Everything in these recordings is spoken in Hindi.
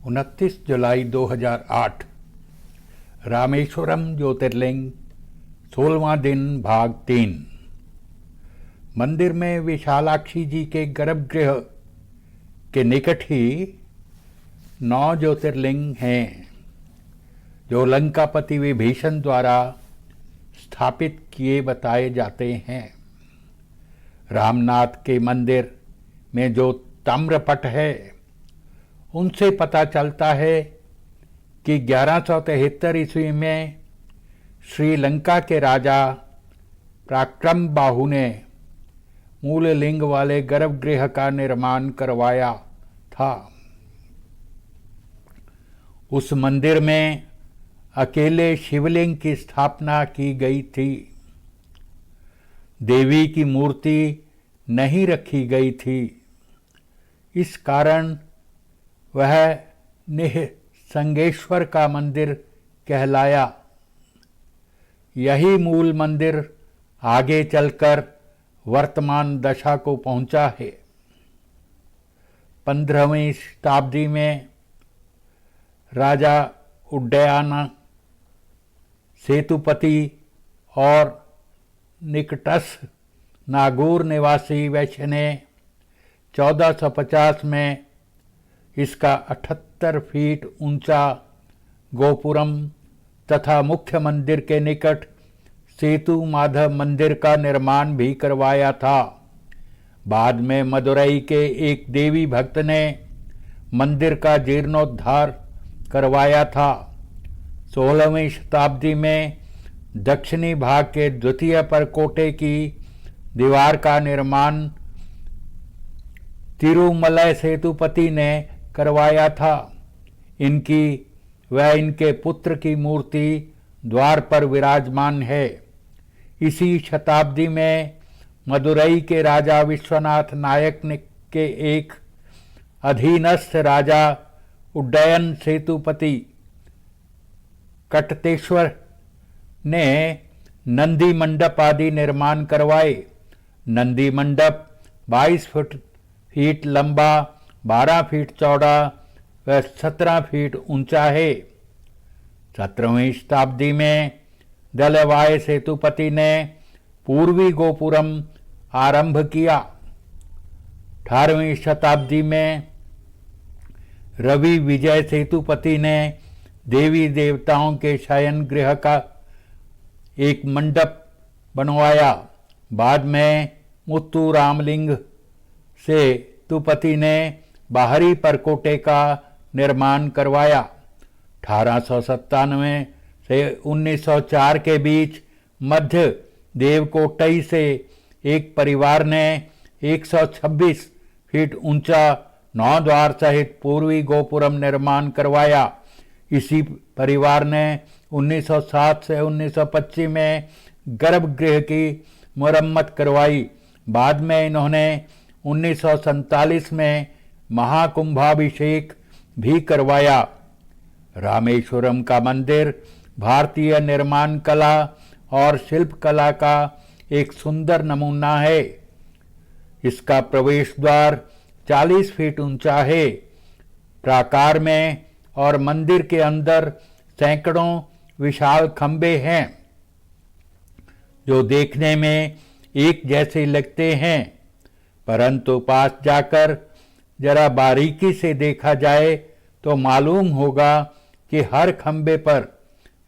29 जुलाई 2008 रामेश्वरम ज्योतिर्लिंग 16वां दिन भाग 3। मंदिर में विशालाक्षी जी के गर्भगृह के निकट ही 9 ज्योतिर्लिंग हैं जो लंकापति विभीषण द्वारा स्थापित किए बताए जाते हैं। रामनाथ के मंदिर में जो ताम्रपट है उनसे पता चलता है कि 1173 ईस्वी में श्रीलंका के राजा पराक्रम बाहु ने मूल लिंग वाले गर्भगृह का निर्माण करवाया था। उस मंदिर में अकेले शिवलिंग की स्थापना की गई थी। देवी की मूर्ति नहीं रखी गई थी। इस कारण वह निःसंगेश्वर का मंदिर कहलाया। यही मूल मंदिर आगे चलकर वर्तमान दशा को पहुंचा है। 15वीं शताब्दी में राजा उड्डयन सेतुपति और निकटस्थ नागौर निवासी वैश्य ने 1450 में इसका 78 फीट ऊंचा गोपुरम तथा मुख्य मंदिर के निकट सेतु माधव मंदिर का निर्माण भी करवाया था। बाद में मदुरई के एक देवी भक्त ने मंदिर का जीर्णोद्धार करवाया था। 16वीं शताब्दी में दक्षिणी भाग के द्वितीय परकोटे की दीवार का निर्माण तिरुमलय सेतुपति ने करवाया था। इनकी व इनके पुत्र की मूर्ति द्वार पर विराजमान है। इसी शताब्दी में मदुरई के राजा विश्वनाथ नायक के एक अधीनस्थ राजा उड्डयन सेतुपति कटतेश्वर ने नंदी मंडप आदि निर्माण करवाए। नंदी मंडप 22 फीट लंबा, 12 फीट चौड़ा व 17 फीट ऊंचा है। 17वीं शताब्दी में दलवाय सेतुपति ने पूर्वी गोपुरम आरंभ किया। 18वीं शताब्दी में रवि विजय सेतुपति ने देवी देवताओं के शयन गृह का एक मंडप बनवाया। बाद में मुत्तु रामलिंग सेतुपति ने बाहरी परकोटे का निर्माण करवाया। 1897 से 1904 के बीच मध्य देवकोटई से एक परिवार ने 126 फीट ऊंचा 9 द्वार सहित पूर्वी गोपुरम निर्माण करवाया। इसी परिवार ने 1907 से 1925 में गर्भगृह की मरम्मत करवाई। बाद में इन्होंने 1947 में महाकुंभाभिषेक भी करवाया। रामेश्वरम का मंदिर भारतीय निर्माण कला और शिल्प कला का एक सुंदर नमूना है। इसका प्रवेश द्वार 40 फीट ऊंचा है। प्राकार में और मंदिर के अंदर सैकड़ों विशाल खंभे हैं जो देखने में एक जैसे लगते हैं, परंतु पास जाकर जरा बारीकी से देखा जाए तो मालूम होगा कि हर खंभे पर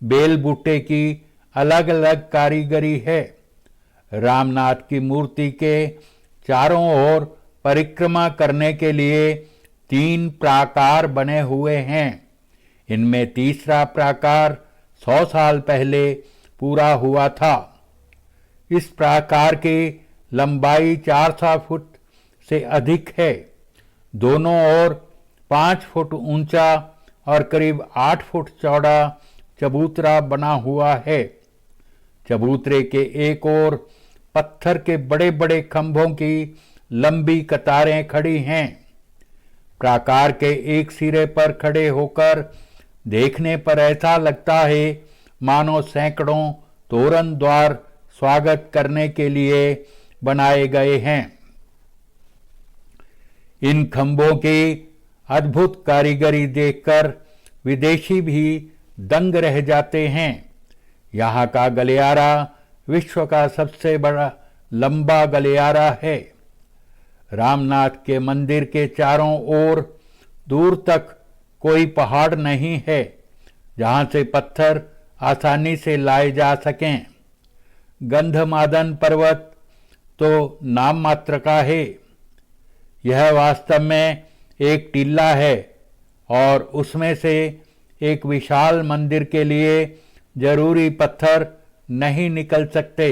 बेल बूटे की अलग अलग कारीगरी है। रामनाथ की मूर्ति के चारों ओर परिक्रमा करने के लिए 3 प्राकार बने हुए हैं। इनमें तीसरा प्राकार 100 साल पहले पूरा हुआ था। इस प्राकार की लंबाई 400 फुट से अधिक है। दोनों ओर 5 फुट ऊंचा और करीब 8 फुट चौड़ा चबूतरा बना हुआ है। चबूतरे के एक ओर पत्थर के बड़े बड़े खंभों की लंबी कतारें खड़ी हैं। प्राकार के एक सिरे पर खड़े होकर देखने पर ऐसा लगता है मानो सैकड़ों तोरण द्वार स्वागत करने के लिए बनाए गए हैं। इन खंभों की अद्भुत कारीगरी देखकर विदेशी भी दंग रह जाते हैं। यहाँ का गलियारा विश्व का सबसे बड़ा लंबा गलियारा है। रामनाथ के मंदिर के चारों ओर दूर तक कोई पहाड़ नहीं है जहाँ से पत्थर आसानी से लाए जा सकें। गंधमादन पर्वत तो नाम मात्र का है। यह वास्तव में एक टीला है और उसमें से एक विशाल मंदिर के लिए जरूरी पत्थर नहीं निकल सकते।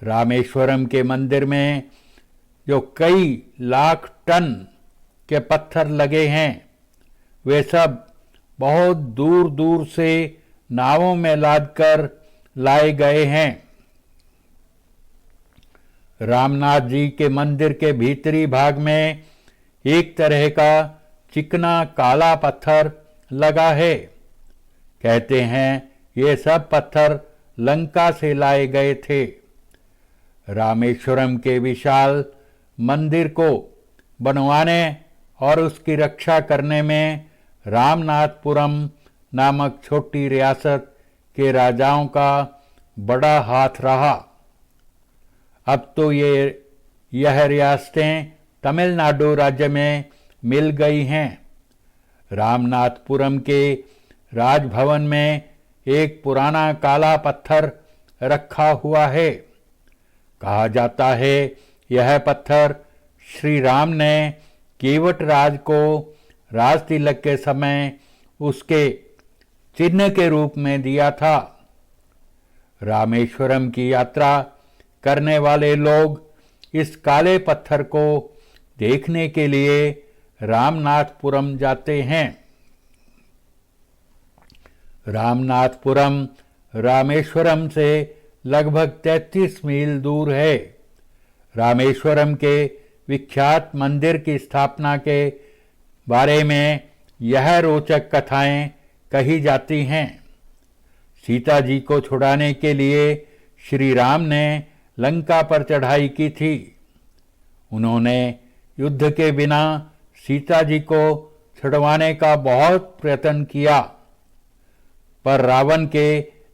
रामेश्वरम के मंदिर में जो कई लाख टन के पत्थर लगे हैं वे सब बहुत दूर दूर से नावों में लादकर लाए गए हैं। रामनाथ जी के मंदिर के भीतरी भाग में एक तरह का चिकना काला पत्थर लगा है। कहते हैं ये सब पत्थर लंका से लाए गए थे। रामेश्वरम के विशाल मंदिर को बनवाने और उसकी रक्षा करने में रामनाथपुरम नामक छोटी रियासत के राजाओं का बड़ा हाथ रहा। अब तो यह रियासतें तमिलनाडु राज्य में मिल गई हैं। रामनाथपुरम के राजभवन में एक पुराना काला पत्थर रखा हुआ है। कहा जाता है यह पत्थर श्री राम ने केवट राज को राज तिलक के समय उसके चिन्ह के रूप में दिया था। रामेश्वरम की यात्रा करने वाले लोग इस काले पत्थर को देखने के लिए रामनाथपुरम जाते हैं। रामनाथपुरम रामेश्वरम से लगभग 33 मील दूर है। रामेश्वरम के विख्यात मंदिर की स्थापना के बारे में यह रोचक कथाएं कही जाती हैं। सीता जी को छुड़ाने के लिए श्री राम ने लंका पर चढ़ाई की थी। उन्होंने युद्ध के बिना सीता जी को छुड़वाने का बहुत प्रयत्न किया, पर रावण के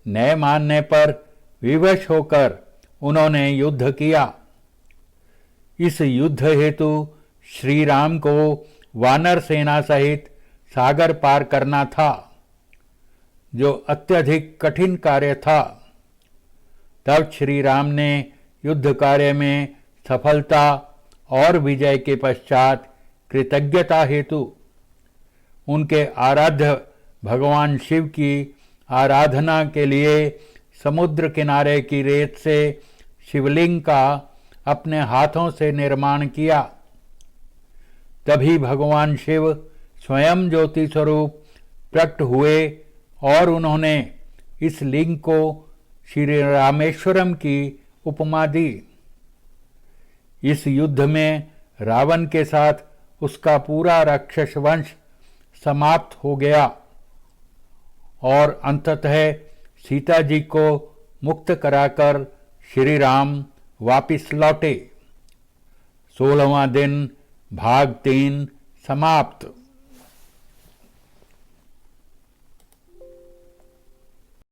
न मानने पर विवश होकर उन्होंने युद्ध किया। इस युद्ध हेतु श्री राम को वानर सेना सहित सागर पार करना था, जो अत्यधिक कठिन कार्य था। तब श्री राम ने युद्ध कार्य में सफलता और विजय के पश्चात कृतज्ञता हेतु उनके आराध्य भगवान शिव की आराधना के लिए समुद्र किनारे की रेत से शिवलिंग का अपने हाथों से निर्माण किया। तभी भगवान शिव स्वयं ज्योति स्वरूप प्रकट हुए और उन्होंने इस लिंग को श्री रामेश्वरम की उपमा दी। इस युद्ध में रावण के साथ उसका पूरा राक्षस वंश समाप्त हो गया और अंततः सीता जी को मुक्त कराकर श्री राम वापिस लौटे। 16वां दिन भाग 3 समाप्त।